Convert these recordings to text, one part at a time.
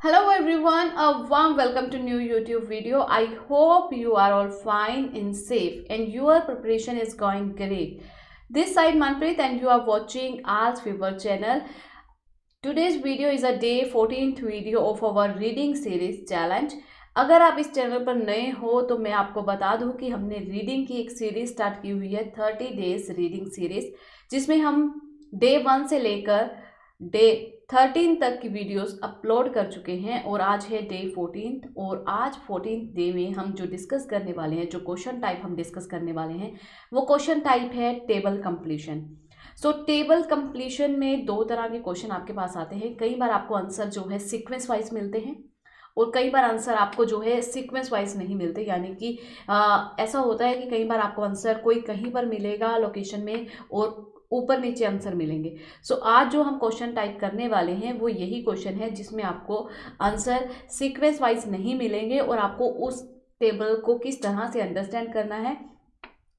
Hello everyone, a warm welcome to new YouTube video. I hope you are all fine and safe and your preparation is going great. This side Manpreet and you are watching Arts Fever channel. Today's video is a day 14th video of our reading series challenge. अगर आप इस channel पर नए हो तो मैं आपको बता दूं कि हमने रीडिंग की एक सीरीज स्टार्ट की हुई है 30 डेज रीडिंग सीरीज, जिसमें हम डे 1 से लेकर डे 13 तक की वीडियोस अपलोड कर चुके हैं और आज है डे 14 और आज 14 डे में हम जो डिस्कस करने वाले हैं, जो क्वेश्चन टाइप हम डिस्कस करने वाले हैं वो क्वेश्चन टाइप है टेबल कंप्लीशन। सो टेबल कंप्लीशन में दो तरह के क्वेश्चन आपके पास आते हैं। कई बार आपको आंसर जो है सीक्वेंस वाइज मिलते हैं और कई बार आंसर आपको जो है सीक्वेंस वाइज नहीं मिलते, यानी कि ऐसा होता है कि कई बार आपको आंसर कोई कहीं पर मिलेगा लोकेशन में और ऊपर नीचे आंसर मिलेंगे। सो आज जो हम क्वेश्चन टाइप करने वाले हैं वो यही क्वेश्चन है जिसमें आपको आंसर सीक्वेंस वाइज नहीं मिलेंगे और आपको उस टेबल को किस तरह से अंडरस्टैंड करना है,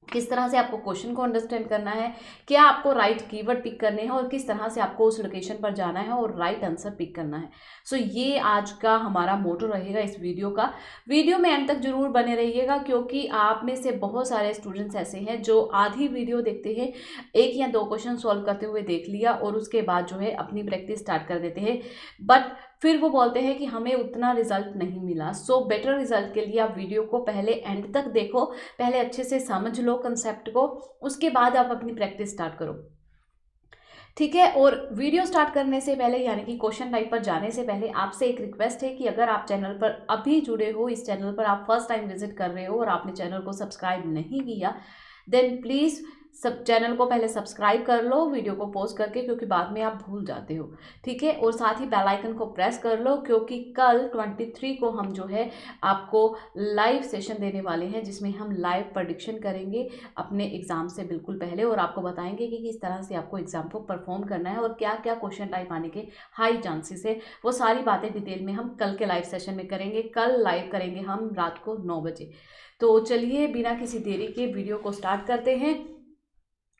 किस तरह से आपको क्वेश्चन को अंडरस्टैंड करना है, क्या आपको राइट कीवर्ड पिक करने हैं और किस तरह से आपको उस लोकेशन पर जाना है और राइट आंसर पिक करना है। सो ये आज का हमारा मोटो रहेगा इस वीडियो का। वीडियो में एंड तक जरूर बने रहिएगा क्योंकि आप में से बहुत सारे स्टूडेंट्स ऐसे हैं जो आधी वीडियो देखते हैं, एक या दो क्वेश्चन सॉल्व करते हुए देख लिया और उसके बाद जो है अपनी प्रैक्टिस स्टार्ट कर देते हैं, बट फिर वो बोलते हैं कि हमें उतना रिजल्ट नहीं मिला। सो बेटर रिजल्ट के लिए आप वीडियो को पहले एंड तक देखो, पहले अच्छे से समझ लो कंसेप्ट को, उसके बाद आप अपनी प्रैक्टिस स्टार्ट करो, ठीक है। और वीडियो स्टार्ट करने से पहले यानी कि क्वेश्चन टाइप पर जाने से पहले आपसे एक रिक्वेस्ट है कि अगर आप चैनल पर अभी जुड़े हो, इस चैनल पर आप फर्स्ट टाइम विजिट कर रहे हो और आपने चैनल को सब्सक्राइब नहीं किया, देन प्लीज़ सब चैनल को पहले सब्सक्राइब कर लो वीडियो को पॉज करके, क्योंकि बाद में आप भूल जाते हो, ठीक है। और साथ ही बेल आइकन को प्रेस कर लो क्योंकि कल 23 को हम जो है आपको लाइव सेशन देने वाले हैं जिसमें हम लाइव प्रेडिक्शन करेंगे अपने एग्ज़ाम से बिल्कुल पहले और आपको बताएंगे कि किस तरह से आपको एग्ज़ाम को परफॉर्म करना है और क्या क्या क्वेश्चन टाइप आने के हाई चांसेस है। वो सारी बातें डिटेल में हम कल के लाइव सेशन में करेंगे। कल लाइव करेंगे हम रात को 9 बजे। तो चलिए बिना किसी देरी के वीडियो को स्टार्ट करते हैं।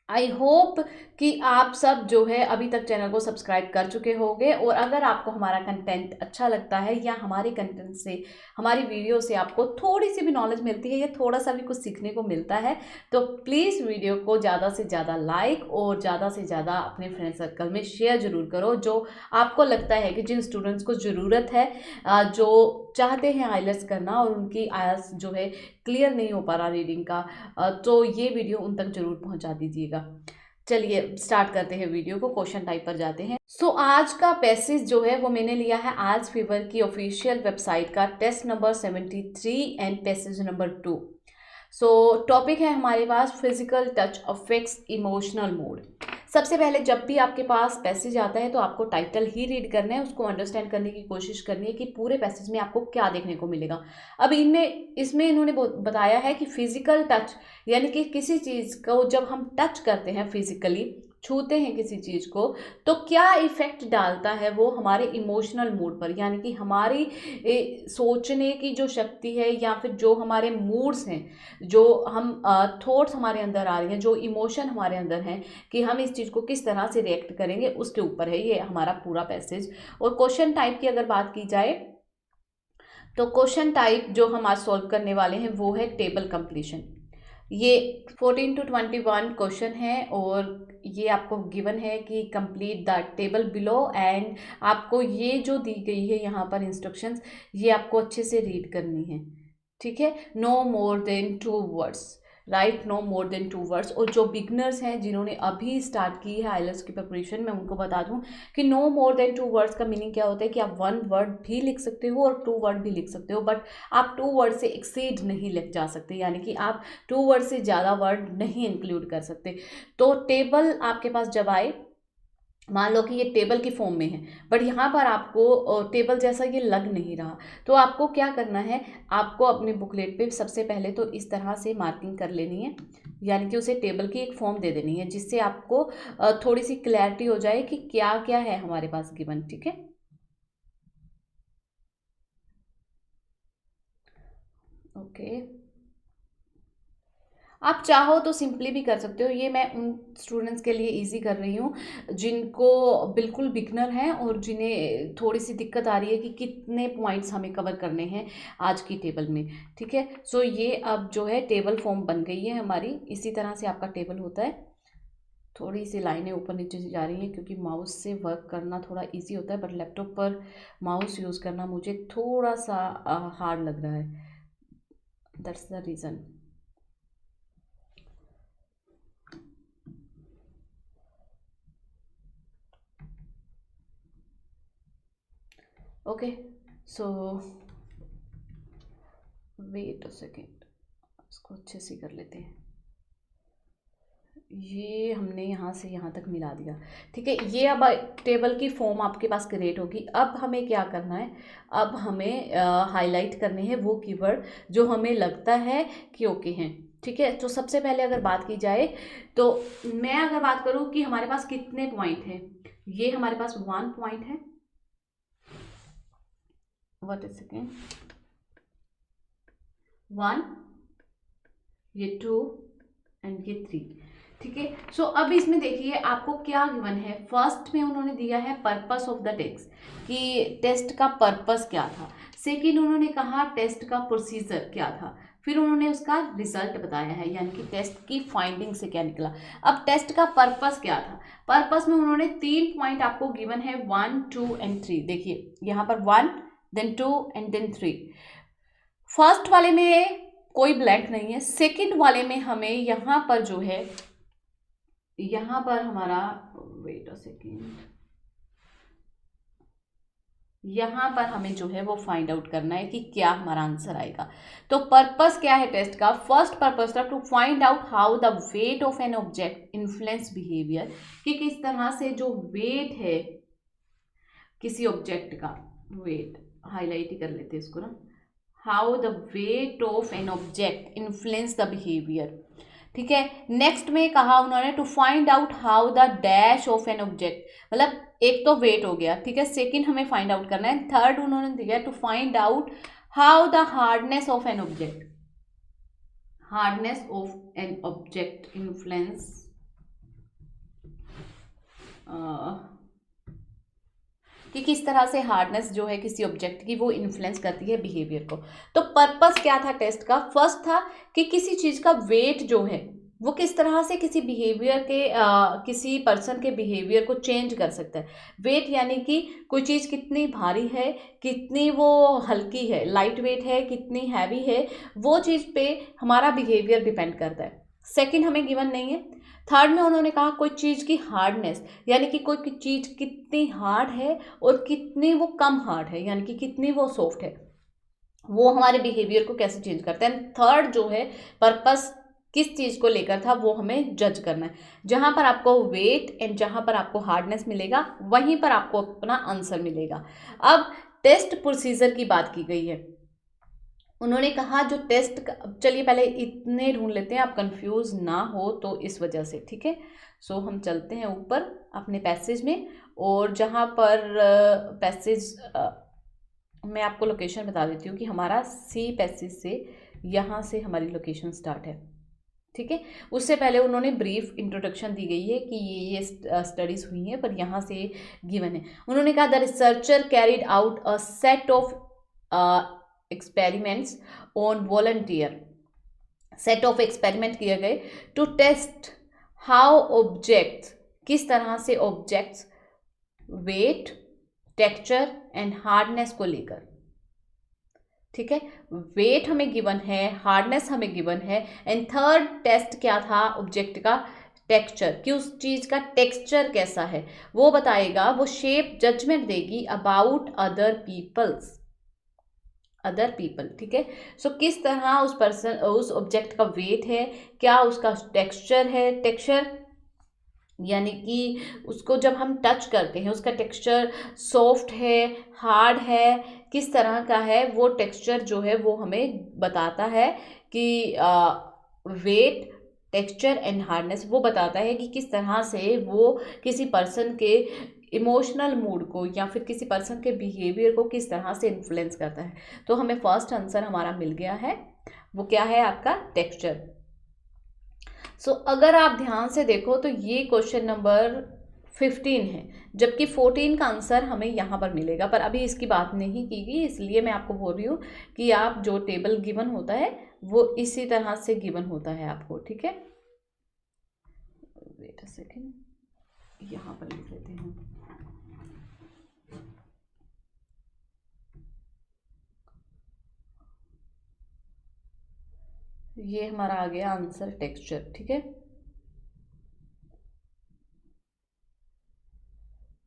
आई होप कि आप सब जो है अभी तक चैनल को सब्सक्राइब कर चुके होंगे और अगर आपको हमारा कंटेंट अच्छा लगता है या हमारे कंटेंट से, हमारी वीडियो से आपको थोड़ी सी भी नॉलेज मिलती है या थोड़ा सा भी कुछ सीखने को मिलता है तो प्लीज़ वीडियो को ज़्यादा से ज़्यादा लाइक और ज़्यादा से ज़्यादा अपने फ्रेंड सर्कल में शेयर ज़रूर करो, जो आपको लगता है कि जिन स्टूडेंट्स को ज़रूरत है, जो चाहते हैं आइलेट्स करना और उनकी आइल्स जो है क्लियर नहीं हो पा रहा रीडिंग का, तो ये वीडियो उन तक जरूर पहुंचा दीजिएगा। चलिए स्टार्ट करते हैं वीडियो को, क्वेश्चन टाइप पर जाते हैं। सो आज का पैसेज जो है वो मैंने लिया है आज फीवर की ऑफिशियल वेबसाइट का, test number 73 and passage number 2। So topic है हमारे पास physical touch affects emotional mood. सबसे पहले जब भी आपके पास पैसेज आता है तो आपको टाइटल ही रीड करना है, उसको अंडरस्टैंड करने की कोशिश करनी है कि पूरे पैसेज में आपको क्या देखने को मिलेगा। अब इसमें इन्होंने बताया है कि फिजिकल टच यानी कि किसी चीज़ को जब हम टच करते हैं, फिजिकली छूते हैं किसी चीज़ को, तो क्या इफ़ेक्ट डालता है वो हमारे इमोशनल मूड पर, यानी कि हमारी सोचने की जो शक्ति है या फिर जो हमारे मूड्स हैं, जो हम थॉट्स हमारे अंदर आ रहे हैं, जो इमोशन हमारे अंदर हैं कि हम इस चीज़ को किस तरह से रिएक्ट करेंगे, उसके ऊपर है ये हमारा पूरा पैसेज। और क्वेश्चन टाइप की अगर बात की जाए तो क्वेश्चन टाइप जो हम आज सॉल्व करने वाले हैं वो है टेबल कंप्लीशन। ये 14 to 21 क्वेश्चन है और ये आपको गिवन है कि complete the table below, and आपको ये जो दी गई है यहाँ पर इंस्ट्रक्शंस, ये आपको अच्छे से रीड करनी है, ठीक है। No more than 2 words, right, no more than 2 words. और जो बिगनर्स हैं जिन्होंने अभी स्टार्ट की है आइलेट्स की प्रिपरेशन, मैं उनको बता दूं कि नो मोर देन 2 वर्ड्स का मीनिंग क्या होता है कि आप 1 वर्ड भी लिख सकते हो और 2 वर्ड भी लिख सकते हो, बट आप 2 वर्ड से एक्सीड नहीं लिख जा सकते, यानी कि आप 2 वर्ड से ज़्यादा वर्ड नहीं इंक्लूड कर सकते। तो टेबल आपके पास जब आए, मान लो कि ये टेबल की फॉर्म में है बट यहाँ पर आपको टेबल जैसा ये लग नहीं रहा, तो आपको क्या करना है, आपको अपने बुकलेट पे सबसे पहले तो इस तरह से मार्किंग कर लेनी है, यानी कि उसे टेबल की एक फॉर्म दे देनी है जिससे आपको थोड़ी सी क्लैरिटी हो जाए कि क्या क्या है हमारे पास गिवन, ठीक है। ओके, आप चाहो तो सिंपली भी कर सकते हो। ये मैं उन स्टूडेंट्स के लिए इजी कर रही हूँ जिनको बिल्कुल बिगनर हैं और जिन्हें थोड़ी सी दिक्कत आ रही है कि कितने पॉइंट्स हमें कवर करने हैं आज की टेबल में। ठीक है, सो ये अब जो है टेबल फॉर्म बन गई है हमारी। इसी तरह से आपका टेबल होता है। थोड़ी सी लाइनें ऊपर नीचे से जा रही हैं क्योंकि माउस से वर्क करना थोड़ा इजी होता है, बट लैपटॉप पर माउस यूज़ करना मुझे थोड़ा सा हार्ड लग रहा है। That's the reason. Okay, so wait a second, इसको अच्छे से कर लेते हैं। ये हमने यहाँ से यहाँ तक मिला दिया। ठीक है, ये अब टेबल की फॉर्म आपके पास क्रिएट होगी। अब हमें क्या करना है, अब हमें हाईलाइट करने हैं वो कीवर्ड जो हमें लगता है कि ओके हैं। ठीक है, तो सबसे पहले अगर बात की जाए तो मैं अगर बात करूँ कि हमारे पास कितने पॉइंट हैं, ये हमारे पास 1 पॉइंट है। व्हाट इज सेकेंड 1, ये 2 एंड ये 3। ठीक है, सो अब इसमें देखिए आपको क्या गिवन है। फर्स्ट में उन्होंने दिया है पर्पस ऑफ द टेस्ट, कि टेस्ट का पर्पस क्या था। सेकंड उन्होंने कहा टेस्ट का प्रोसीजर क्या था। फिर उन्होंने उसका रिजल्ट बताया है, यानी कि टेस्ट की फाइंडिंग से क्या निकला। अब टेस्ट का पर्पस क्या था, पर्पस में उन्होंने 3 पॉइंट आपको गिवन है, 1, 2 एंड 3। देखिए यहाँ पर 1 देन 2 एंड देन 3। फर्स्ट वाले में कोई ब्लैंक नहीं है। सेकंड वाले में हमें यहाँ पर जो है, यहाँ पर हमारा वेट अ सेकेंड, यहाँ पर हमें जो है वो फाइंड आउट करना है कि क्या हमारा आंसर आएगा। तो पर्पस क्या है टेस्ट का, फर्स्ट पर्पस था to find out how the weight of an object influence behaviour, कि किस तरह से जो वेट है किसी ऑब्जेक्ट का, वेट हाईलाइट ही कर लेते हैं इसको ना, how the weight of an object influence the behaviour. ठीक है, नेक्स्ट में कहा उन्होंने to find out how the dash of an object, मतलब एक तो वेट हो गया। ठीक है, सेकंड हमें फाइंड आउट करना है। थर्ड उन्होंने दिया to find out how the hardness of an object, hardness of an object influence कि किस तरह से हार्डनेस जो है किसी ऑब्जेक्ट की वो इन्फ्लुएंस करती है बिहेवियर को। तो पर्पस क्या था टेस्ट का, फर्स्ट था कि किसी चीज़ का वेट जो है वो किस तरह से किसी बिहेवियर के किसी पर्सन के बिहेवियर को चेंज कर सकता है। वेट यानी कि कोई चीज़ कितनी भारी है, कितनी वो हल्की है, लाइट वेट है, कितनी हैवी है, वो चीज़ पे हमारा बिहेवियर डिपेंड करता है। सेकंड हमें गिवन नहीं है। थर्ड में उन्होंने कहा कोई चीज़ की हार्डनेस, यानी कि कोई चीज़ कितनी हार्ड है और कितनी वो कम हार्ड है, यानी कि कितनी वो सॉफ्ट है, वो हमारे बिहेवियर को कैसे चेंज करता है। थर्ड जो है पर्पस किस चीज़ को लेकर था वो हमें जज करना है। जहाँ पर आपको वेट एंड जहाँ पर आपको हार्डनेस मिलेगा वहीं पर आपको अपना आंसर मिलेगा। अब टेस्ट प्रोसीजर की बात की गई है। उन्होंने कहा जो टेस्ट का, चलिए पहले इतने ढूंढ लेते हैं आप कंफ्यूज ना हो तो इस वजह से। ठीक है, सो हम चलते हैं ऊपर अपने पैसेज में, और जहाँ पर पैसेज मैं आपको लोकेशन बता देती हूँ कि हमारा सी पैसेज से यहाँ से हमारी लोकेशन स्टार्ट है। ठीक है, उससे पहले उन्होंने ब्रीफ इंट्रोडक्शन दी गई है कि ये स्टडीज़ हुई हैं, पर यहाँ से गिवन है। उन्होंने कहा the researcher carried out a set of experiments on volunteer, set of experiment किए गए टू टेस्ट हाउ ऑब्जेक्ट्स, किस तरह से objects weight, texture and hardness को लेकर। ठीक है, वेट हमें गिवन है, हार्डनेस हमें गिवन है, एंड थर्ड टेस्ट क्या था ऑब्जेक्ट का, टेक्सचर, कि उस चीज़ का टेक्सचर कैसा है वो बताएगा, वो शेप जजमेंट देगी about other peoples, other people. ठीक है, सो किस तरह उस पर्सन उस ऑब्जेक्ट का वेट है, क्या उसका टेक्सचर है, टेक्सचर यानी कि उसको जब हम टच करते हैं उसका टेक्सचर सॉफ्ट है, हार्ड है, किस तरह का है, वो टेक्सचर जो है वो हमें बताता है कि वेट, टेक्सचर एंड हार्डनेस वो बताता है कि किस तरह से वो किसी पर्सन के इमोशनल मूड को या फिर किसी पर्सन के बिहेवियर को किस तरह से इन्फ्लुएंस करता है। तो हमें फर्स्ट आंसर हमारा मिल गया है, वो क्या है आपका टेक्सचर। सो अगर आप ध्यान से देखो तो ये क्वेश्चन नंबर 15 है, जबकि 14 का आंसर हमें यहाँ पर मिलेगा, पर अभी इसकी बात नहीं की गई, इसलिए मैं आपको बोल रही हूँ कि आप जो टेबल गिवन होता है वो इसी तरह से गिवन होता है आपको, ठीक है। वेट अ सेकेंड, यहाँ पर लिख लेते हैं। ये हमारा आ गया आंसर टेक्सचर, ठीक है।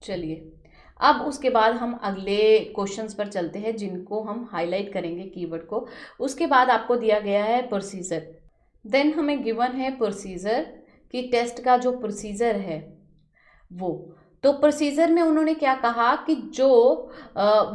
चलिए अब उसके बाद हम अगले क्वेश्चंस पर चलते हैं जिनको हम हाईलाइट करेंगे कीवर्ड को। उसके बाद आपको दिया गया है प्रोसीजर, देन हमें गिवन है प्रोसीजर कि टेस्ट का जो प्रोसीजर है वो, तो प्रोसीजर में उन्होंने क्या कहा कि जो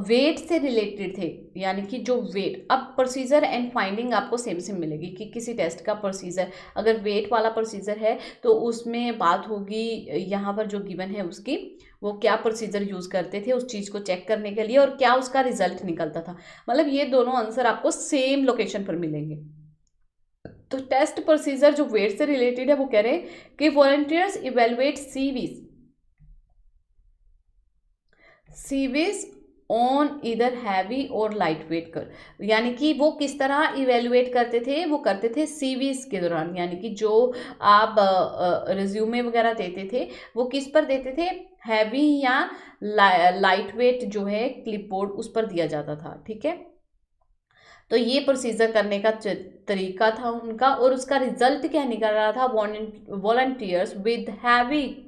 वेट से रिलेटेड थे, यानी कि जो वेट, अब प्रोसीजर एंड फाइंडिंग आपको सेम सेम मिलेगी कि किसी टेस्ट का प्रोसीजर, अगर वेट वाला प्रोसीजर है तो उसमें बात होगी यहाँ पर जो गिवन है उसकी, वो क्या प्रोसीजर यूज़ करते थे उस चीज़ को चेक करने के लिए और क्या उसका रिजल्ट निकलता था। मतलब ये दोनों आंसर आपको सेम लोकेशन पर मिलेंगे। तो टेस्ट प्रोसीजर जो वेट से रिलेटेड है वो कह रहे हैं कि वॉलंटियर्स इवेलुएट सीवीज ऑन इधर हैवी और लाइट वेट कर, यानी कि वो किस तरह इवेलुएट करते थे, वो करते थे सीवीज के दौरान, यानी कि जो आप रिज्यूमे वगैरह देते थे वो किस पर देते थे, हैवी या लाइट वेट जो है क्लिपबोर्ड उस पर दिया जाता था, ठीक है। तो ये प्रोसीजर करने का तरीका था उनका, और उसका रिजल्ट क्या निकल रहा था, volunteers with heavy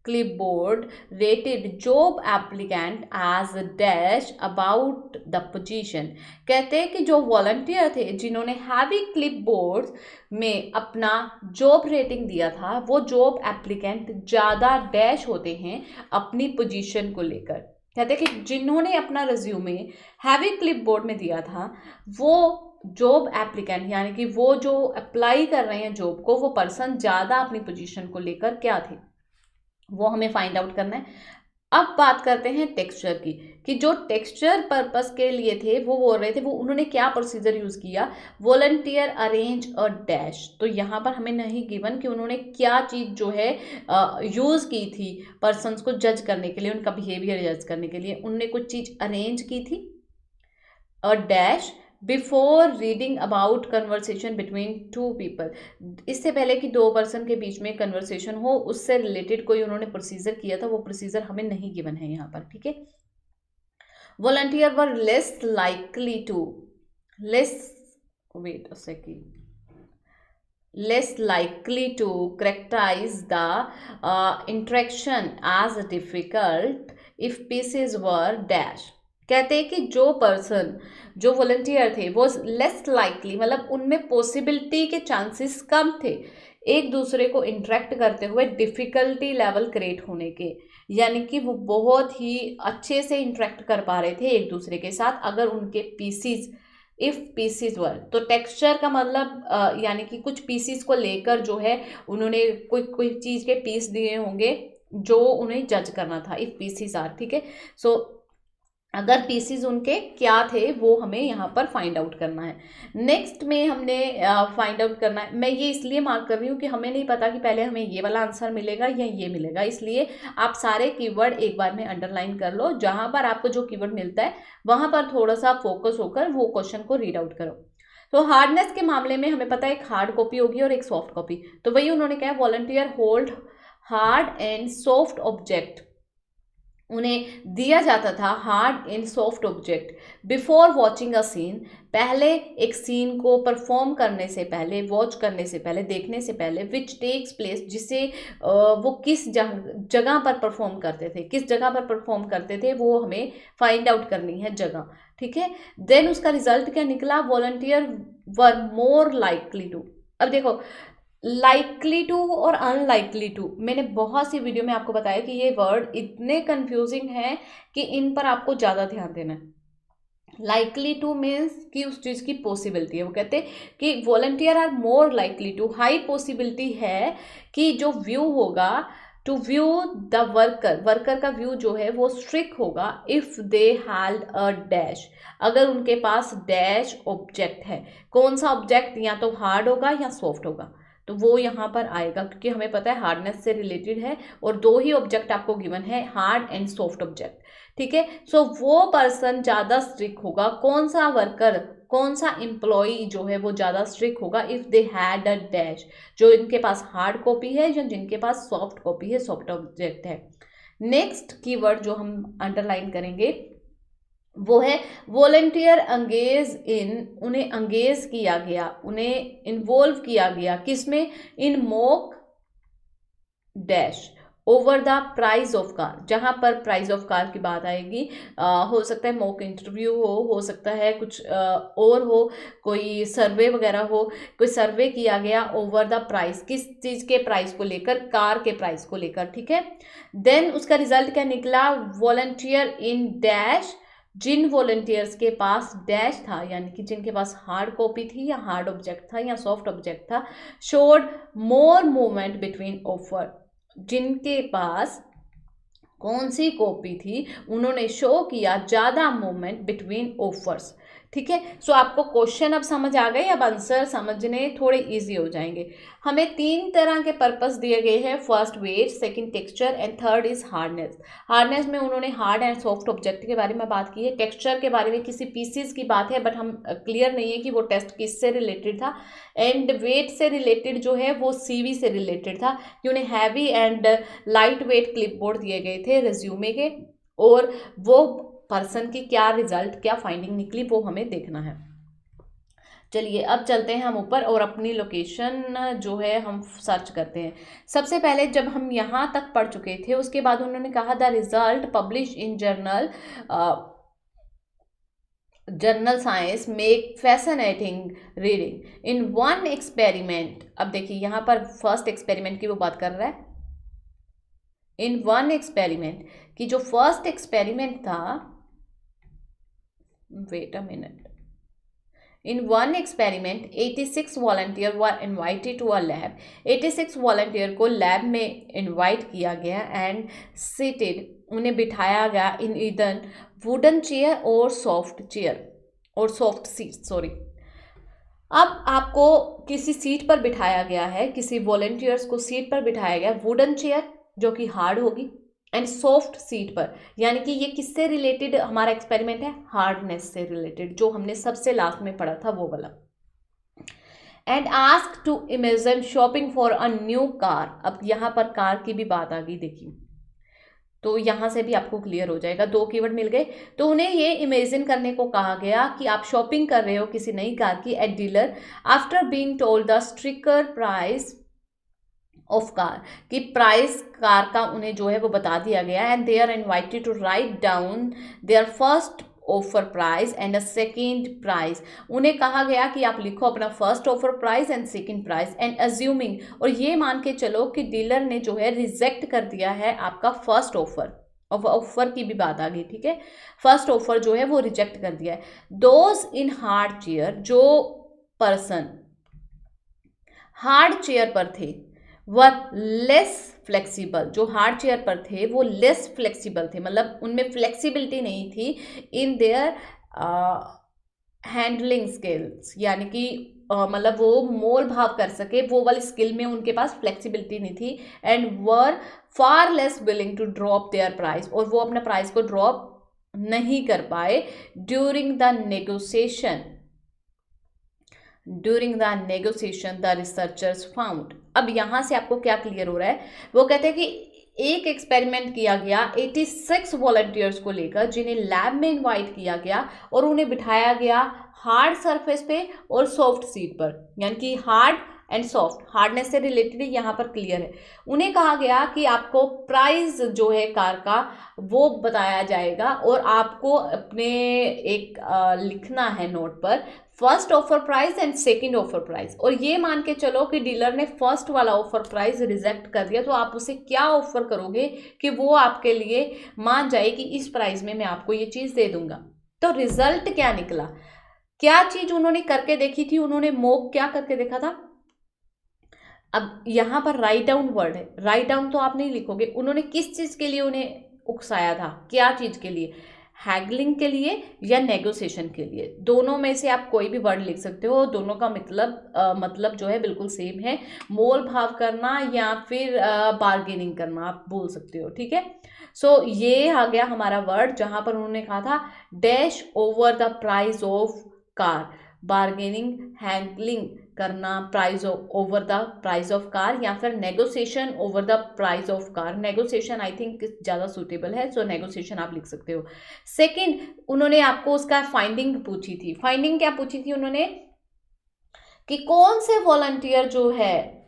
clipboard rated job applicant as dash about the position। कहते हैं कि जो वॉलंटियर थे जिन्होंने हैवी क्लिपबोर्ड में अपना जॉब रेटिंग दिया था, वो जॉब एप्लीकेंट ज़्यादा डैश होते हैं अपनी पोजीशन को लेकर। कहते हैं कि जिन्होंने अपना रिज्यूमे हैवी क्लिपबोर्ड में दिया था वो जॉब एप्लीकेंट, यानी कि वो जो अप्लाई कर रहे हैं जॉब को, वो पर्सन ज़्यादा अपनी पोजीशन को लेकर क्या थे, वो हमें फाइंड आउट करना है। अब बात करते हैं टेक्सचर की, कि जो टेक्सचर पर्पस के लिए थे वो बोल रहे थे, वो उन्होंने क्या प्रोसीजर यूज़ किया, वॉलंटियर अरेंज अ डैश। तो यहाँ पर हमें नहीं गिवन कि उन्होंने क्या चीज़ जो है यूज़ की थी पर्सन्स को जज करने के लिए, उनका बिहेवियर जज करने के लिए। उन्होंने कुछ चीज़ अरेंज की थी, a dash before reading about conversation between two people, इससे पहले कि दो पर्सन के बीच में कन्वर्सेशन हो उससे रिलेटेड कोई उन्होंने प्रोसीजर किया था, वो प्रोसीजर हमें नहीं गिवन है यहाँ पर, ठीक है। Volunteer were less likely to less wait a second less likely to characterize the interaction as difficult if pieces were dash। कहते हैं कि जो पर्सन, जो वॉलंटियर थे वो लेस लाइकली, मतलब उनमें पॉसिबिलिटी के चांसेस कम थे एक दूसरे को इंटरेक्ट करते हुए डिफ़िकल्टी लेवल क्रिएट होने के, यानी कि वो बहुत ही अच्छे से इंटरेक्ट कर पा रहे थे एक दूसरे के साथ अगर उनके पीसीज, इफ़ पीसीज वर। तो टेक्सचर का मतलब यानी कि कुछ पीसीज को लेकर जो है उन्होंने कोई कोई चीज़ के पीस दिए होंगे जो उन्हें जज करना था, इफ़ पीसीज आर, ठीक है। सो अगर पीसीज उनके क्या थे वो हमें यहाँ पर फाइंड आउट करना है। नेक्स्ट में हमने फाइंड आउट करना है, मैं ये इसलिए मार्क कर रही हूँ कि हमें नहीं पता कि पहले हमें ये वाला आंसर मिलेगा या ये मिलेगा, इसलिए आप सारे कीवर्ड एक बार में अंडरलाइन कर लो, जहाँ पर आपको जो कीवर्ड मिलता है वहाँ पर थोड़ा सा फोकस होकर वो क्वेश्चन को रीड आउट करो। तो हार्डनेस के मामले में हमें पता है एक हार्ड कॉपी होगी और एक सॉफ्ट कॉपी, तो वही उन्होंने कहा volunteer hold hard and soft object, उन्हें दिया जाता था hard and soft object before watching a scene, पहले एक सीन को परफॉर्म करने से पहले, वॉच करने से पहले, देखने से पहले, विच टेक्स प्लेस, जिसे वो किस जगह पर परफॉर्म करते थे, किस जगह पर परफॉर्म करते थे वो हमें फाइंड आउट करनी है जगह, ठीक है। देन उसका रिजल्ट क्या निकला, volunteer were more likely to. अब देखो लाइकली टू और अनलाइकली टू, मैंने बहुत सी वीडियो में आपको बताया कि ये वर्ड इतने कंफ्यूजिंग हैं कि इन पर आपको ज़्यादा ध्यान देना है। लाइकली टू मीन्स कि उस चीज़ की पॉसिबिलिटी है, वो कहते हैं कि volunteer are more likely to, high possibility है कि जो व्यू होगा, to view the worker, worker का व्यू जो है वो स्ट्रिक्ट होगा, if they held a dash, अगर उनके पास डैश ऑब्जेक्ट है। कौन सा ऑब्जेक्ट, या तो हार्ड होगा या सॉफ्ट होगा, तो वो यहाँ पर आएगा, क्योंकि हमें पता है हार्डनेस से रिलेटेड है और दो ही ऑब्जेक्ट आपको गिवन है, हार्ड एंड सॉफ्ट ऑब्जेक्ट। ठीक है, सो वो पर्सन ज़्यादा स्ट्रिक्ट होगा, कौन सा वर्कर, कौन सा एम्प्लॉई जो है वो ज़्यादा स्ट्रिक्ट होगा, if they had a dash, जो इनके पास हार्ड कॉपी है या जिनके पास सॉफ्ट कॉपी है, सॉफ्ट ऑब्जेक्ट है। नेक्स्ट कीवर्ड जो हम अंडरलाइन करेंगे वो है वॉलंटियर एंगेज इन, उन्हें एंगेज किया गया, उन्हें इन्वॉल्व किया गया, किसमें, in mock dash over the price of car. जहां पर प्राइस ऑफ कार की बात आएगी, हो सकता है मॉक इंटरव्यू हो सकता है कुछ और हो, कोई सर्वे वगैरह हो, कोई सर्वे किया गया ओवर द प्राइस, किस चीज़ के प्राइस को लेकर, कार के प्राइस को लेकर। ठीक है, देन उसका रिजल्ट क्या निकला, वॉलंटियर इन डैश, जिन वॉलंटियर्स के पास डैश था, यानी कि जिनके पास हार्ड कॉपी थी या हार्ड ऑब्जेक्ट था या सॉफ्ट ऑब्जेक्ट था, showed more movement between offer, जिनके पास कौन सी कॉपी थी उन्होंने शो किया ज़्यादा मूवमेंट बिटवीन ऑफर्स। ठीक है, सो आपको क्वेश्चन अब समझ आ गए, अब आंसर समझने थोड़े इजी हो जाएंगे। हमें तीन तरह के पर्पस दिए गए हैं, first wait, second texture and third is hardness. Hardness में उन्होंने हार्ड एंड सॉफ्ट ऑब्जेक्ट के बारे में बात की है, टेक्सचर के बारे में किसी पीसीज की बात है, बट हम क्लियर नहीं है कि वो टेस्ट किससे रिलेटेड था, एंड वेट से रिलेटेड जो है वो सीवी से रिलेटेड था कि उन्हें heavy and light weight clipboard दिए गए थे रिज्यूमे के, और वो पर्सन की क्या रिजल्ट, क्या फाइंडिंग निकली वो हमें देखना है। चलिए अब चलते हैं हम ऊपर और अपनी लोकेशन जो है हम सर्च करते हैं। सबसे पहले जब हम यहाँ तक पढ़ चुके थे उसके बाद उन्होंने कहा the result publish in journal science make fascinating reading in one experiment. अब देखिए यहाँ पर फर्स्ट एक्सपेरिमेंट की वो बात कर रहा है, इन वन एक्सपेरिमेंट, कि जो फर्स्ट एक्सपेरिमेंट था, wait a minute, in one experiment 86 volunteer were invited to a lab। 86 volunteer को लैब में इनवाइट किया गया एंड seated, उन्हें बिठाया गया इन ईदर वुडन चेयर और सॉफ्ट चेयर और सॉफ्ट सीट, सॉरी। अब आपको किसी सीट पर बिठाया गया है, किसी वॉलंटियर्स को सीट पर बिठाया गया, वुडन चेयर जो कि हार्ड होगी एंड सॉफ्ट सीट पर, यानी कि ये किससे रिलेटेड हमारा एक्सपेरिमेंट है, हार्डनेस से रिलेटेड, जो हमने सबसे लास्ट में पढ़ा था वो वाला। And ask to imagine shopping for a new car. अब यहाँ पर कार की भी बात आ गई, देखिए तो यहाँ से भी आपको क्लियर हो जाएगा, दो कीवर्ड मिल गए। तो उन्हें ये इमेजिन करने को कहा गया कि आप शॉपिंग कर रहे हो किसी नई कार की at dealer, after being told the striker price of car, कि प्राइस कार का उन्हें जो है वो बता दिया गया, and they are invited to write down their first offer price and a second price. उन्हें कहा गया कि आप लिखो अपना first offer price and second price, and assuming, और ये मान के चलो कि डीलर ने जो है रिजेक्ट कर दिया है आपका फर्स्ट ऑफर, ऑफर की भी बात आ गई। ठीक है, फर्स्ट ऑफर जो है वो रिजेक्ट कर दिया है। दोज इन हार्ड चेयर, जो पर्सन हार्ड चेयर पर थे, वर लेस फ्लेक्सिबल, जो हार्ड चेयर पर थे वो लेस फ्लेक्सिबल थे, मतलब उनमें फ्लेक्सिबिलिटी नहीं थी इन देयर हैंडलिंग स्किल्स, यानी कि मतलब वो मोल भाव कर सके वो वाली स्किल में उनके पास फ्लेक्सिबिलिटी नहीं थी, and were far less willing to drop their price, और वो अपना प्राइस को ड्रॉप नहीं कर पाए during the negotiation, during the negotiation the researchers found. अब यहाँ से आपको क्या क्लियर हो रहा है, वो कहते हैं कि एक एक्सपेरिमेंट किया गया 86 वॉलंटियर्स को लेकर, जिन्हें लैब में इनवाइट किया गया और उन्हें बिठाया गया हार्ड सरफेस पे और सॉफ्ट सीट पर, यानी कि हार्ड एंड सॉफ्ट, हार्डनेस से रिलेटेड यहाँ पर क्लियर है। उन्हें कहा गया कि आपको प्राइस जो है कार का वो बताया जाएगा और आपको अपने एक लिखना है नोट पर first offer price and second offer price, और ये मान के चलो कि डीलर ने फर्स्ट वाला ऑफर प्राइस रिजेक्ट कर दिया, तो आप उसे क्या ऑफर करोगे कि वो आपके लिए मान जाए कि इस प्राइस में मैं आपको ये चीज़ दे दूंगा। तो रिजल्ट क्या निकला, क्या चीज़ उन्होंने करके देखी थी, उन्होंने मॉक क्या करके देखा था। अब यहाँ पर राइट डाउन वर्ड है, राइट डाउन तो आप नहीं लिखोगे, उन्होंने किस चीज़ के लिए उन्हें उकसाया था, क्या चीज़ के लिए, हैगलिंग के लिए या नेगोशिएशन के लिए। दोनों में से आप कोई भी वर्ड लिख सकते हो, दोनों का मतलब जो है बिल्कुल सेम है। मोल भाव करना या फिर बार्गेनिंग करना आप बोल सकते हो, ठीक है। सो ये आ गया हमारा वर्ड जहां पर उन्होंने कहा था dash over the price of car, bargaining, handling करना price over the price of car, या फिर negotiation over the price of car. Negotiation I think ज़्यादा सूटेबल है, सो नेगोशिएशन आप लिख सकते हो। सेकंड, उन्होंने आपको उसका फाइंडिंग पूछी थी। फाइंडिंग क्या पूछी थी उन्होंने कि कौन से वॉलंटियर जो है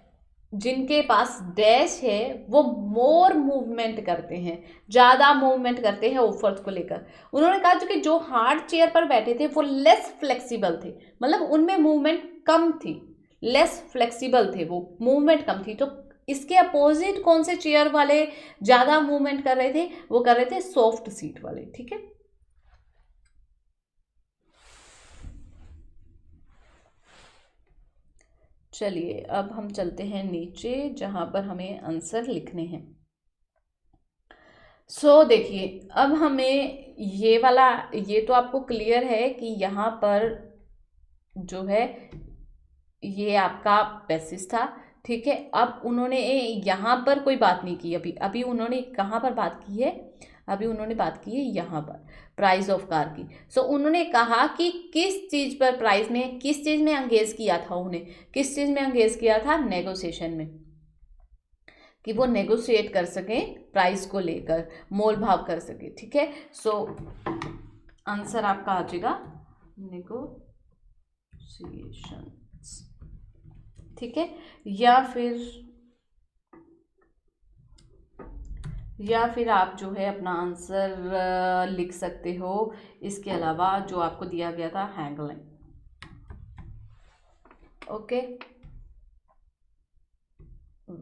जिनके पास डैश है वो मोर मूवमेंट करते हैं, ज़्यादा मूवमेंट करते हैं ऑफर्स को लेकर। उन्होंने कहा कि जो हार्ड चेयर पर बैठे थे वो लेस फ्लेक्सिबल थे, मतलब उनमें मूवमेंट कम थी, लेस फ्लेक्सिबल थे, वो मूवमेंट कम थी। तो इसके अपोजिट कौन से चेयर वाले ज़्यादा मूवमेंट कर रहे थे? वो कर रहे थे सॉफ्ट सीट वाले, ठीक है। चलिए अब हम चलते हैं नीचे जहां पर हमें आंसर लिखने हैं। देखिए अब हमें ये वाला, ये तो आपको क्लियर है कि यहाँ पर जो है ये आपका पैसेज था, ठीक है। अब उन्होंने यहाँ पर कोई बात नहीं की, अभी अभी उन्होंने कहाँ पर बात की है? अभी उन्होंने बात की है यहाँ पर प्राइस ऑफ कार की। उन्होंने कहा कि किस चीज़ पर प्राइस में, किस चीज़ में एंगेज किया था उन्हें, किस चीज़ में एंगेज किया था? नेगोशिएशन में, कि वो नेगोशिएट कर सकें प्राइस को लेकर, मोल भाव कर सके, ठीक है। आंसर आपका आ जाएगा नेगोशिएशन, ठीक है। या फिर आप जो है अपना आंसर लिख सकते हो इसके अलावा जो आपको दिया गया था हैंगलिंग, ओके।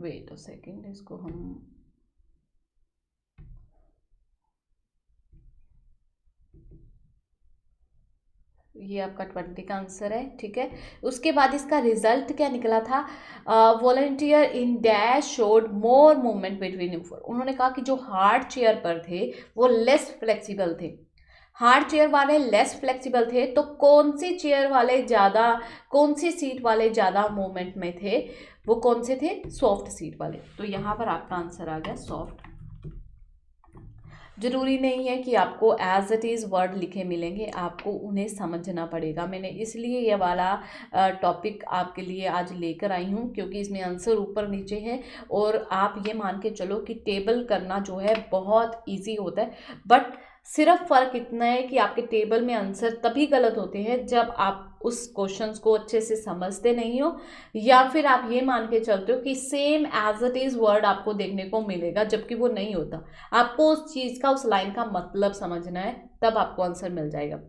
वेट अ सेकेंड, इसको हम ये आपका 20 का आंसर है, ठीक है। उसके बाद इसका रिजल्ट क्या निकला था? Volunteer in dash showed more movement between ऊपर। उन्होंने कहा कि जो हार्ड चेयर पर थे वो लेस फ्लेक्सिबल थे, हार्ड चेयर वाले लेस फ्लेक्सिबल थे। तो कौन सी चेयर वाले ज़्यादा, कौन सी सीट वाले ज़्यादा मूवमेंट में थे? वो कौन से थे? सॉफ्ट सीट वाले। तो यहाँ पर आपका आंसर आ गया सॉफ्ट। ज़रूरी नहीं है कि आपको एज इट इज़ वर्ड लिखे मिलेंगे, आपको उन्हें समझना पड़ेगा। मैंने इसलिए ये वाला टॉपिक आपके लिए आज लेकर आई हूँ क्योंकि इसमें आंसर ऊपर नीचे है, और आप ये मान के चलो कि टेबल करना जो है बहुत इजी होता है। बट सिर्फ फ़र्क इतना है कि आपके टेबल में आंसर तभी गलत होते हैं जब आप उस क्वेश्चंस को अच्छे से समझते नहीं हो, या फिर आप ये मान के चलते हो कि same as it is word आपको देखने को मिलेगा, जबकि वो नहीं होता। आपको उस चीज़ का, उस लाइन का मतलब समझना है, तब आपको आंसर मिल जाएगा।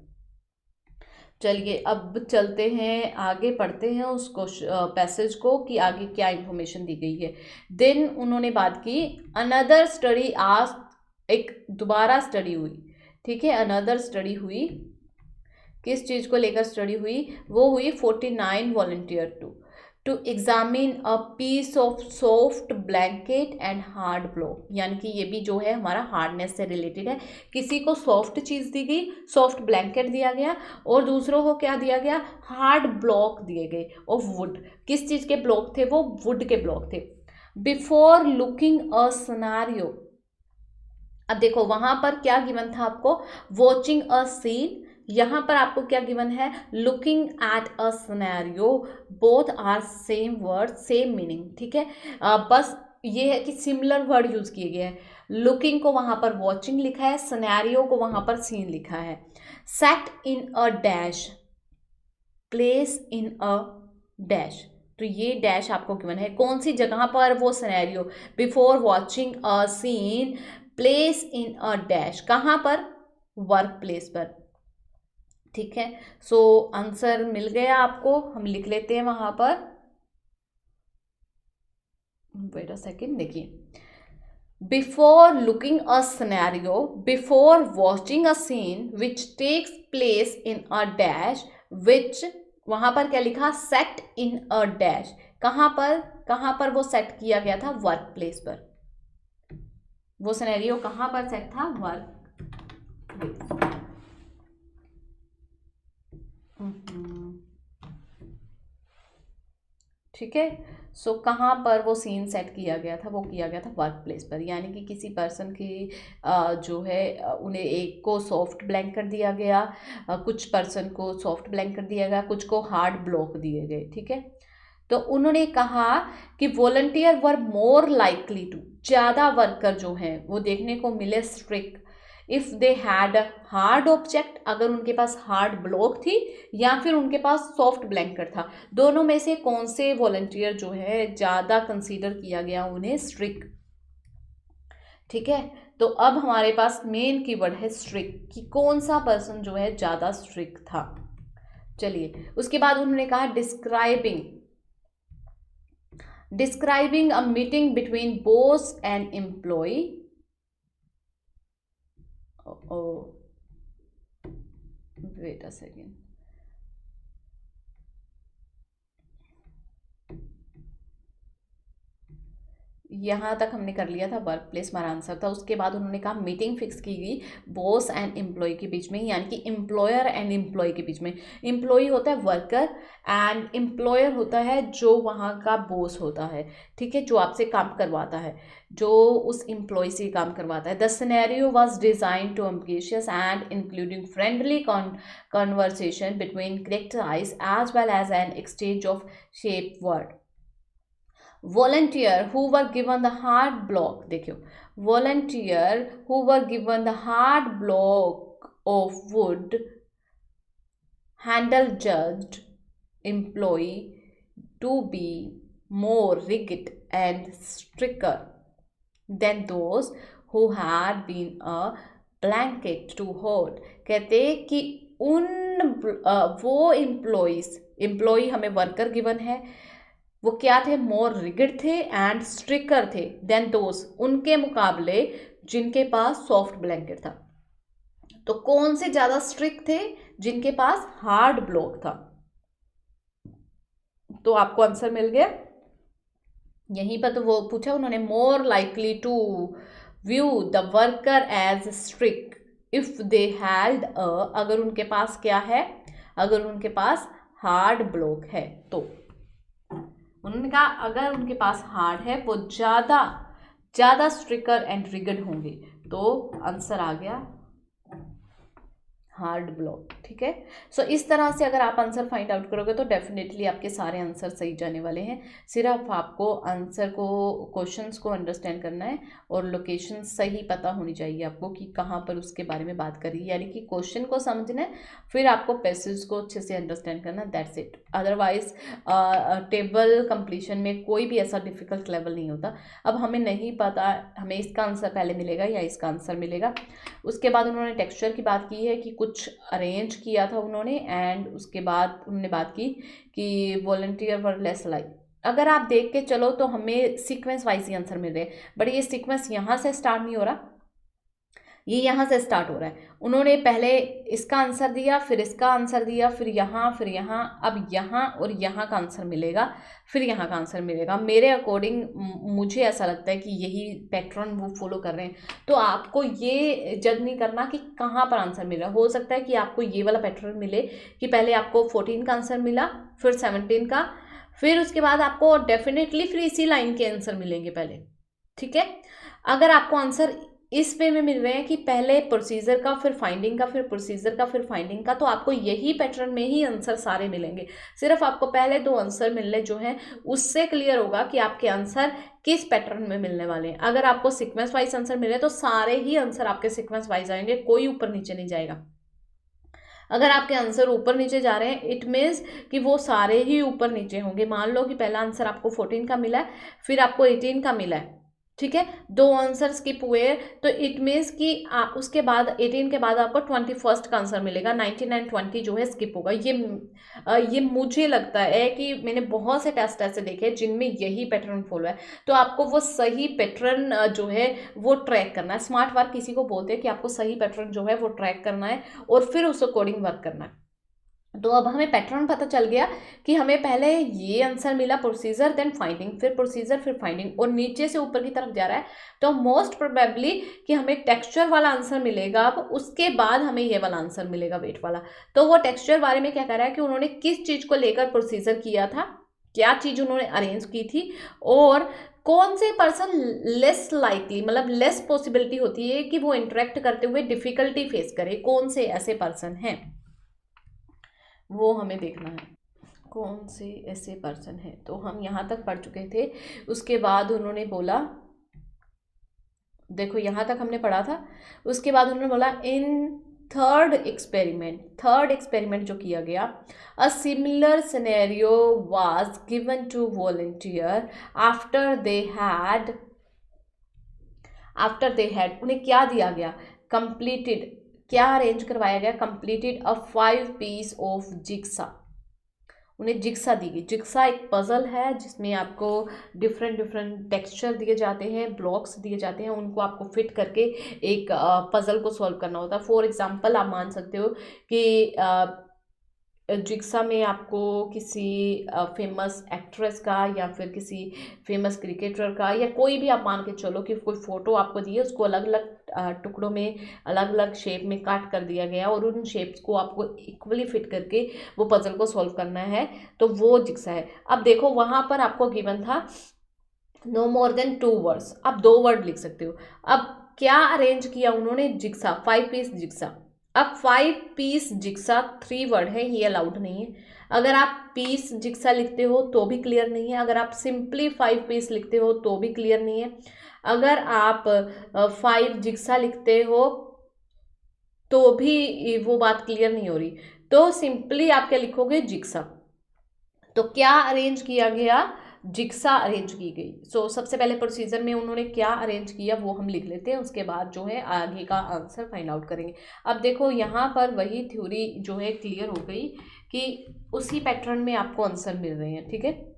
चलिए अब चलते हैं आगे, पढ़ते हैं उस पैसेज को कि आगे क्या इंफॉर्मेशन दी गई है। देन उन्होंने बात की अनदर स्टडी आज, एक दोबारा स्टडी हुई, ठीक है। अनदर स्टडी हुई, किस चीज़ को लेकर स्टडी हुई? वो हुई 49 volunteer to examine a piece of soft blanket and hard block, यानी कि ये भी जो है हमारा हार्डनेस से रिलेटेड है। किसी को सॉफ्ट चीज़ दी गई, सॉफ्ट ब्लैंकेट दिया गया, और दूसरों को क्या दिया गया? हार्ड ब्लॉक दिए गए ऑफ वुड। किस चीज़ के ब्लॉक थे? वो वुड के ब्लॉक थे। बिफोर लुकिंग अ सिनेरियो, अब देखो वहां पर क्या गिवन था आपको? Watching a scene. यहाँ पर आपको क्या गिवन है? Looking at a scenario. Both are same word, same meaning, ठीक है। बस ये है कि सिमिलर वर्ड यूज किए गए हैं। लुकिंग को वहां पर वॉचिंग लिखा है, सिनेरियो को वहां पर सीन लिखा है। Set in a dash, place in a dash. तो ये डैश आपको गिवन है, कौन सी जगह पर वो scenario? Before watching a scene, place in a dash, कहाँ पर? वर्क प्लेस पर, ठीक है। आंसर मिल गया आपको, हम लिख लेते हैं वहां पर। वेट अ सेकेंड, देखिए before looking a scenario, before watching a scene which takes place in a dash, which, वहां पर क्या लिखा? Set in a dash. कहाँ पर, कहाँ पर वो सेट किया गया था? वर्क प्लेस पर। वो सिनेरियो कहाँ पर सेट था? वर्क ठीक है। सो कहाँ पर वो सीन सेट किया गया था, वो किया गया था वर्क प्लेस पर, यानी कि किसी पर्सन की जो है उन्हें एक को सॉफ्ट ब्लैंक कर दिया गया, कुछ पर्सन को सॉफ्ट ब्लैंक कर दिया गया, कुछ को हार्ड ब्लॉक दिए गए। ठीक है, तो उन्होंने कहा कि volunteer were more likely to, ज़्यादा वर्कर जो हैं वो देखने को मिले strict if they had hard object, अगर उनके पास हार्ड ब्लॉक थी या फिर उनके पास सॉफ्ट ब्लैंकेट था, दोनों में से कौन से वॉलंटियर जो है ज़्यादा कंसीडर किया गया उन्हें स्ट्रिक्ट। ठीक है, तो अब हमारे पास मेन कीवर्ड है स्ट्रिक्ट, कि कौन सा पर्सन जो है ज़्यादा स्ट्रिक्ट था। चलिए, उसके बाद उन्होंने कहा describing a meeting between boss and employ. Wait a second, यहाँ तक हमने कर लिया था, वर्क प्लेस हमारा आंसर था। उसके बाद उन्होंने कहा मीटिंग फिक्स की गई बॉस एंड एम्प्लॉय के बीच में, यानी कि एम्प्लॉयर एंड एम्प्लॉय के बीच में। एम्प्लॉय होता है वर्कर एंड एम्प्लॉयर होता है जो वहाँ का बॉस होता है। ठीक है, जो आपसे काम करवाता है, जो उस एम्प्लॉय से काम करवाता है। The scenario was design to ambitious and including friendly conversation between correct eyes as well as an exchange of shape word. Volunteer who were given the hard block, देखियो, volunteer who were given the hard block of wood handle judged employee to be more rigid and stricter than those who had been a blanket to hold। कहते कि वो employ हमें worker given है, वो क्या थे, मोर rigid थे and stricter थे देन दोज, उनके मुकाबले जिनके पास सॉफ्ट ब्लैंकेट था। तो कौन से ज्यादा स्ट्रिक्ट थे, जिनके पास हार्ड ब्लॉक था। तो आपको आंसर मिल गया यहीं पर। तो वो पूछा उन्होंने, more likely to view the worker as strict if they had अगर उनके पास क्या है, अगर उनके पास हार्ड ब्लॉक है। तो उन्होंने कहा अगर उनके पास हार्ड है वो ज़्यादा स्ट्रिकर एंड रिगड होंगे। तो आंसर आ गया हार्ड ब्लॉक। ठीक है, सो इस तरह से अगर आप आंसर फाइंड आउट करोगे तो डेफिनेटली आपके सारे आंसर सही जाने वाले हैं। सिर्फ आपको आंसर को, क्वेश्चंस को अंडरस्टैंड करना है और लोकेशन सही पता होनी चाहिए आपको कि कहाँ पर उसके बारे में बात करी, यानी कि क्वेश्चन को समझना है, फिर आपको पैसेज को अच्छे से अंडरस्टैंड करना, that's it. Otherwise table completion में कोई भी ऐसा डिफिकल्ट लेवल नहीं होता। अब हमें नहीं पता हमें इसका आंसर पहले मिलेगा या इसका आंसर मिलेगा। उसके बाद उन्होंने टेक्सचर की बात की है कि कुछ अरेंज किया था उन्होंने, एंड उसके बाद उन्होंने बात की कि वॉलंटियर वर लेस लाइक। अगर आप देख के चलो तो हमें सीक्वेंस वाइज ही आंसर मिल रहे हैं, बट ये सीक्वेंस यहाँ से स्टार्ट नहीं हो रहा, ये यहाँ से स्टार्ट हो रहा है। उन्होंने पहले इसका आंसर दिया, फिर इसका आंसर दिया, फिर यहाँ, अब यहाँ और यहाँ का आंसर मिलेगा, फिर यहाँ का आंसर मिलेगा। मेरे अकॉर्डिंग मुझे ऐसा लगता है कि यही पैटर्न वो फॉलो कर रहे हैं। तो आपको ये जज नहीं करना कि कहाँ पर आंसर मिल रहा है। हो सकता है कि आपको ये वाला पैटर्न मिले कि पहले आपको 14 का आंसर मिला, फिर 17 का, फिर उसके बाद आपको डेफिनेटली फिर इसी लाइन के आंसर मिलेंगे पहले। ठीक है, अगर आपको आंसर इस वे में मिल रहे हैं कि पहले प्रोसीजर का, फिर फाइंडिंग का, फिर प्रोसीजर का, फिर फाइंडिंग का, तो आपको यही पैटर्न में ही आंसर सारे मिलेंगे। सिर्फ आपको पहले 2 आंसर मिलने जो हैं उससे क्लियर होगा कि आपके आंसर किस पैटर्न में मिलने वाले हैं। अगर आपको सीक्वेंस वाइज आंसर मिले तो सारे ही आंसर आपके सीक्वेंस वाइज आएंगे, कोई ऊपर नीचे नहीं जाएगा। अगर आपके आंसर ऊपर नीचे जा रहे हैं इट मीन्स कि वो सारे ही ऊपर नीचे होंगे। मान लो कि पहला आंसर आपको 14 का मिला है, फिर आपको 18 का मिला है, ठीक है, 2 आंसर स्किप हुए, तो इट मीन्स कि उसके बाद 18 के बाद आपको 21 का आंसर मिलेगा, 19 एंड 20 जो है स्किप होगा। ये मुझे लगता है कि मैंने बहुत से टेस्ट ऐसे देखे जिनमें यही पैटर्न फॉलो है। तो आपको वो सही पैटर्न जो है वो ट्रैक करना है। स्मार्ट वर्क किसी को बोलते हैं कि आपको सही पैटर्न जो है वो ट्रैक करना है और फिर उस अकॉर्डिंग वर्क करना है। तो अब हमें पैटर्न पता चल गया कि हमें पहले ये आंसर मिला प्रोसीजर, देन फाइंडिंग, फिर प्रोसीजर, फिर फाइंडिंग, और नीचे से ऊपर की तरफ जा रहा है। तो मोस्ट प्रोबेबली कि हमें टेक्सचर वाला आंसर मिलेगा, अब उसके बाद हमें ये वाला आंसर मिलेगा वेट वाला। तो वो टेक्सचर बारे में क्या कह रहा है कि उन्होंने किस चीज़ को लेकर प्रोसीजर किया था, क्या चीज़ उन्होंने अरेंज की थी, और कौन से पर्सन लेस लाइकली, मतलब लेस पॉसिबिलिटी होती है कि वो इंटरेक्ट करते हुए डिफिकल्टी फेस करे, कौन से ऐसे पर्सन हैं वो हमें देखना है, कौन से ऐसे पर्सन हैं। तो हम यहाँ तक पढ़ चुके थे। उसके बाद उन्होंने बोला, देखो यहाँ तक हमने पढ़ा था। उसके बाद उन्होंने बोला इन थर्ड एक्सपेरिमेंट जो किया गया, a similar scenario was given to volunteer after they had उन्हें क्या दिया गया, कंप्लीटेड, क्या अरेंज करवाया गया, completed a 5 piece of jigsaw. उन्हें जिक्सा दी गई। जिक्सा एक पजल है जिसमें आपको डिफरेंट डिफरेंट टेक्सचर दिए जाते हैं, ब्लॉक्स दिए जाते हैं, उनको आपको फिट करके एक पजल को सॉल्व करना होता है। फॉर एग्जांपल आप मान सकते हो कि जिक्सा में आपको किसी फेमस एक्ट्रेस का या फिर किसी फेमस क्रिकेटर का या कोई भी आप मान के चलो कि कोई फोटो आपको दी है, उसको अलग अलग टुकड़ों में अलग अलग शेप में काट कर दिया गया और उन शेप्स को आपको इक्वली फिट करके वो पजल को सॉल्व करना है, तो वो जिक्सा है। अब देखो वहाँ पर आपको गिवन था नो मोर देन 2 वर्ड्स, आप 2 वर्ड लिख सकते हो। अब क्या अरेंज किया उन्होंने, जिक्सा 5 पीस जिक्सा। अब 5 पीस जिक्सा 3 वर्ड है, ये अलाउड नहीं है। अगर आप पीस जिक्सा लिखते हो तो भी क्लियर नहीं है, अगर आप सिंपली 5 पीस लिखते हो तो भी क्लियर नहीं है, अगर आप 5 जिक्सा लिखते हो तो भी वो बात क्लियर नहीं हो रही। तो सिंपली आप क्या लिखोगे, जिक्सा। तो क्या अरेंज किया गया, जिक्सा अरेंज की गई। सो सबसे पहले प्रोसीजर में उन्होंने क्या अरेंज किया वो हम लिख लेते हैं, उसके बाद जो है आगे का आंसर फाइंड आउट करेंगे। अब देखो यहाँ पर वही थ्योरी जो है क्लियर हो गई कि उसी पैटर्न में आपको आंसर मिल रहे हैं, ठीक है।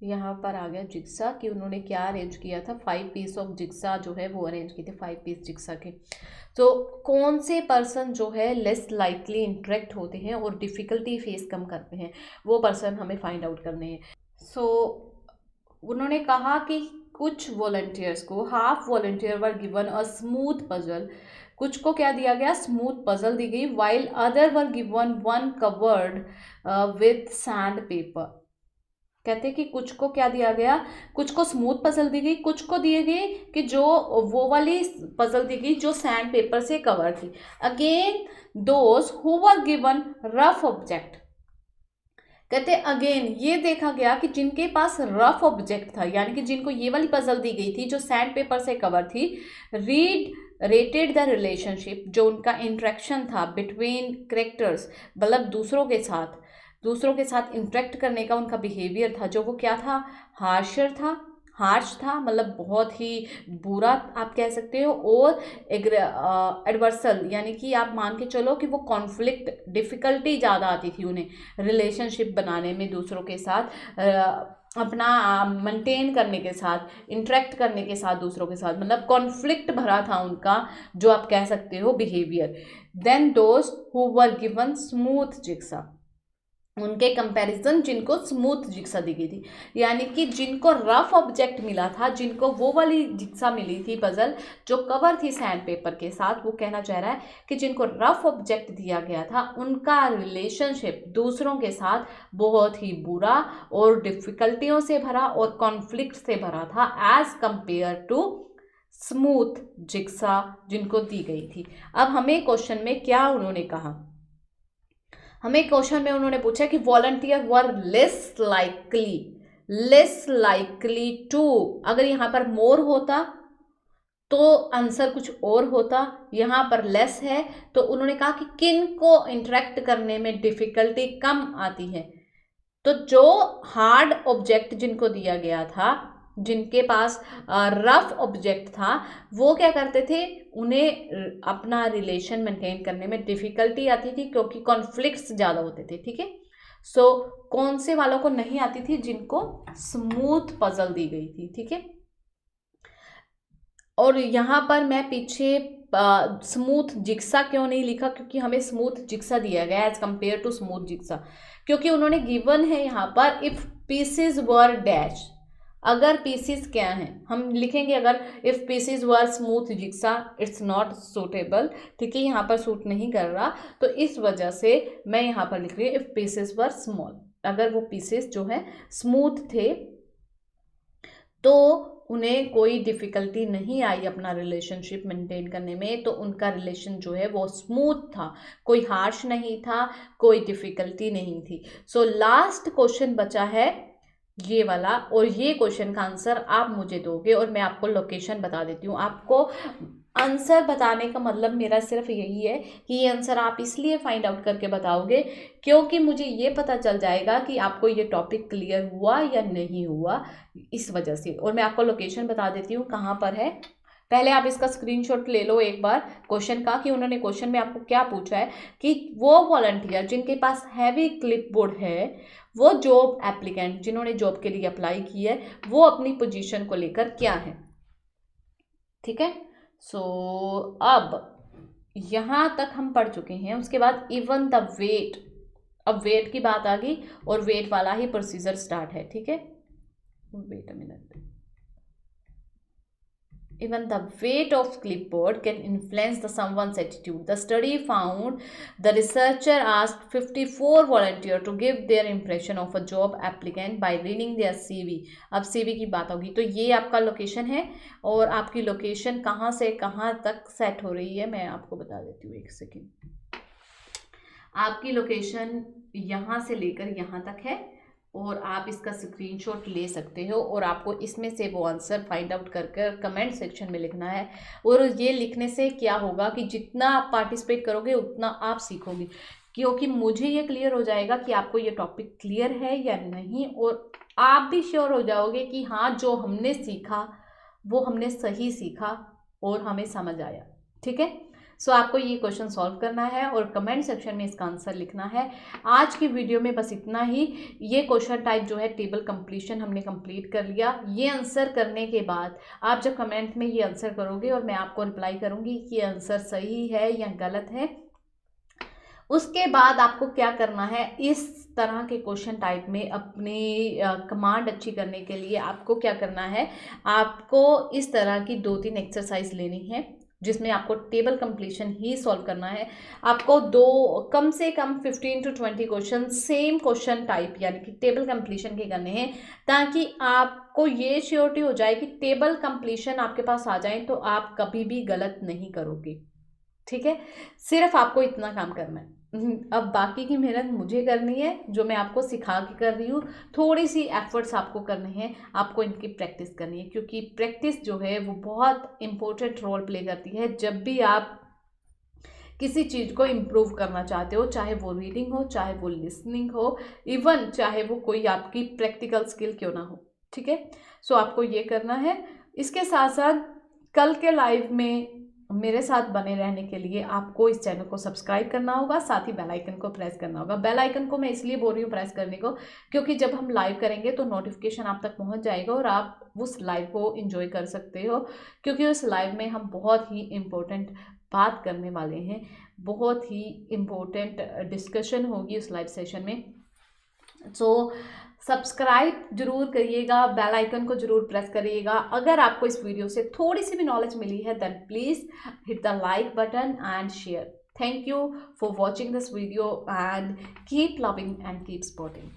यहाँ पर आ गया जिक्सा कि उन्होंने क्या अरेंज किया था, 5 पीस ऑफ जिक्सा जो है वो अरेंज किए थे, 5 पीस जिक्सा के। तो कौन से पर्सन जो है लेस लाइकली इंटरेक्ट होते हैं और डिफ़िकल्टी फेस कम करते हैं, वो पर्सन हमें फाइंड आउट करने हैं। सो उन्होंने कहा कि कुछ वॉलंटियर्स को, half volunteer were given a smooth puzzle, कुछ को क्या दिया गया, स्मूथ पजल दी गई, while other were given one covered with sand paper. कहते हैं कि कुछ को क्या दिया गया, कुछ को स्मूथ पजल दी गई, कुछ को दिए गए कि जो वो वाली पजल दी गई जो सैंड पेपर से कवर थी। Again those who were given rough object, कहते अगेन ये देखा गया कि जिनके पास रफ ऑब्जेक्ट था, यानी कि जिनको ये वाली पजल दी गई थी जो सैंड पेपर से कवर थी, रेटेड द रिलेशनशिप, जो उनका इंट्रैक्शन था बिटवीन करेक्टर्स, मतलब दूसरों के साथ इंटरेक्ट करने का उनका बिहेवियर था, जो वो क्या था, हार्श था, मतलब बहुत ही बुरा आप कह सकते हो, और एडवर्सल, यानी कि आप मान के चलो कि वो कॉन्फ्लिक्ट, डिफ़िकल्टी ज़्यादा आती थी उन्हें रिलेशनशिप बनाने में, दूसरों के साथ अपना मेंटेन करने के साथ, इंटरेक्ट करने के साथ, दूसरों के साथ, मतलब कॉन्फ्लिक्ट भरा था उनका, जो आप कह सकते हो behaviour. Then those who were given smooth jigsaw, उनके कंपैरिजन जिनको स्मूथ जिक्सा दी गई थी, यानी कि जिनको रफ ऑब्जेक्ट मिला था, जिनको वो वाली जिक्सा मिली थी पजल जो कवर थी सैंड पेपर के साथ, वो कहना चाह रहा है कि जिनको रफ ऑब्जेक्ट दिया गया था उनका रिलेशनशिप दूसरों के साथ बहुत ही बुरा और डिफ़िकल्टियों से भरा और कॉन्फ्लिक्ट से भरा था, एज कंपेयर टू स्मूथ जिक्सा जिनको दी गई थी। अब हमें क्वेश्चन में क्या उन्होंने कहा, हमें क्वेश्चन में उन्होंने पूछा कि volunteer were less likely to, अगर यहाँ पर मोर होता तो आंसर कुछ और होता, यहाँ पर लेस है तो उन्होंने कहा कि किन को इंटरेक्ट करने में डिफिकल्टी कम आती है। तो जो हार्ड ऑब्जेक्ट जिनको दिया गया था, जिनके पास रफ ऑब्जेक्ट था, वो क्या करते थे, उन्हें अपना रिलेशन मेंटेन करने में डिफ़िकल्टी आती थी क्योंकि कॉन्फ्लिक्ट्स ज़्यादा होते थे, ठीक है। सो कौन से वालों को नहीं आती थी, जिनको स्मूथ पजल दी गई थी, ठीक है। और यहाँ पर मैं पीछे स्मूथ जिक्सा क्यों नहीं लिखा, क्योंकि हमें स्मूथ जिक्सा दिया गया as compared to smooth jigsaw, क्योंकि उन्होंने गिवन है यहाँ पर इफ पीसेस वर डैश, अगर पीसेस क्या हैं हम लिखेंगे, अगर if pieces were smooth jigsaw it's not suitable, ठीक है, यहाँ पर सूट नहीं कर रहा, तो इस वजह से मैं यहाँ पर लिख रही हूँ इफ पीसेस वर स्मॉल, अगर वो पीसेस जो है स्मूथ थे तो उन्हें कोई डिफ़िकल्टी नहीं आई अपना रिलेशनशिप मेंटेन करने में, तो उनका रिलेशन जो है वो स्मूथ था, कोई हार्श नहीं था, कोई डिफ़िकल्टी नहीं थी। सो लास्ट क्वेश्चन बचा है ये वाला, और ये क्वेश्चन का आंसर आप मुझे दोगे और मैं आपको लोकेशन बता देती हूँ। आपको आंसर बताने का मतलब मेरा सिर्फ यही है कि ये आंसर आप इसलिए फाइंड आउट करके बताओगे क्योंकि मुझे ये पता चल जाएगा कि आपको ये टॉपिक क्लियर हुआ या नहीं हुआ, इस वजह से। और मैं आपको लोकेशन बता देती हूँ कहाँ पर है। पहले आप इसका स्क्रीनशॉट ले लो एक बार क्वेश्चन का, कि उन्होंने क्वेश्चन में आपको क्या पूछा है कि वो वॉलंटियर जिनके पास हैवी क्लिपबोर्ड है, वो जॉब एप्लीकेंट जिन्होंने जॉब के लिए अप्लाई की है, वो अपनी पोजीशन को लेकर क्या है, ठीक है। सो अब यहाँ तक हम पढ़ चुके हैं। उसके बाद इवन द वेट, अब वेट की बात आ गई और वेट वाला ही प्रोसीजर स्टार्ट है, ठीक है। Wait a minute. Even the weight of clipboard can influence someone's attitude. The study found the researcher asked 54 volunteers to give their impression of a job applicant by reading their CV. अब CV की बात होगी, तो ये आपका location है और आपकी लोकेशन कहाँ से कहाँ तक सेट हो रही है मैं आपको बता देती हूँ, एक सेकेंड। आपकी लोकेशन यहाँ से लेकर यहाँ तक है और आप इसका स्क्रीनशॉट ले सकते हो और आपको इसमें से वो आंसर फाइंड आउट कर कर कमेंट सेक्शन में लिखना है। और ये लिखने से क्या होगा कि जितना आप पार्टिसिपेट करोगे उतना आप सीखोगे, क्योंकि मुझे ये क्लियर हो जाएगा कि आपको ये टॉपिक क्लियर है या नहीं, और आप भी श्योर हो जाओगे कि हाँ जो हमने सीखा वो हमने सही सीखा और हमें समझ आया, ठीक है। सो आपको ये क्वेश्चन सॉल्व करना है और कमेंट सेक्शन में इसका आंसर लिखना है। आज की वीडियो में बस इतना ही। ये क्वेश्चन टाइप जो है टेबल कंप्लीशन हमने कंप्लीट कर लिया। ये आंसर करने के बाद आप जब कमेंट में ये आंसर करोगे और मैं आपको रिप्लाई करूँगी कि ये आंसर सही है या गलत है, उसके बाद आपको क्या करना है, इस तरह के क्वेश्चन टाइप में अपनी कमांड अच्छी करने के लिए आपको क्या करना है, आपको इस तरह की 2-3 एक्सरसाइज लेनी है जिसमें आपको टेबल कंप्लीशन ही सॉल्व करना है। आपको कम से कम 15 to 20 question same question type यानी कि टेबल कंप्लीशन के करने हैं, ताकि आपको ये श्योरिटी हो जाए कि टेबल कंप्लीशन आपके पास आ जाए तो आप कभी भी गलत नहीं करोगे, ठीक है। सिर्फ आपको इतना काम करना है। अब बाकी की मेहनत मुझे करनी है, जो मैं आपको सिखा के कर रही हूँ। थोड़ी सी एफर्ट्स आपको करने हैं, आपको इनकी प्रैक्टिस करनी है, क्योंकि प्रैक्टिस जो है वो बहुत इम्पोर्टेंट रोल प्ले करती है जब भी आप किसी चीज़ को इम्प्रूव करना चाहते हो, चाहे वो रीडिंग हो, चाहे वो लिसनिंग हो, इवन चाहे वो कोई आपकी प्रैक्टिकल स्किल क्यों ना हो, ठीक है। सो आपको ये करना है। इसके साथ साथ कल के लाइव में मेरे साथ बने रहने के लिए आपको इस चैनल को सब्सक्राइब करना होगा, साथ ही बेल आइकन को प्रेस करना होगा। बेल आइकन को मैं इसलिए बोल रही हूँ प्रेस करने को, क्योंकि जब हम लाइव करेंगे तो नोटिफिकेशन आप तक पहुँच जाएगा और आप उस लाइव को एंजॉय कर सकते हो, क्योंकि उस लाइव में हम बहुत ही इम्पोर्टेंट बात करने वाले हैं, बहुत ही इम्पोर्टेंट डिस्कशन होगी उस लाइव सेशन में। सो सब्सक्राइब जरूर करिएगा, बेल आइकन को जरूर प्रेस करिएगा। अगर आपको इस वीडियो से थोड़ी सी भी नॉलेज मिली है then please hit the like button and share. Thank you for watching this video and keep loving and keep supporting.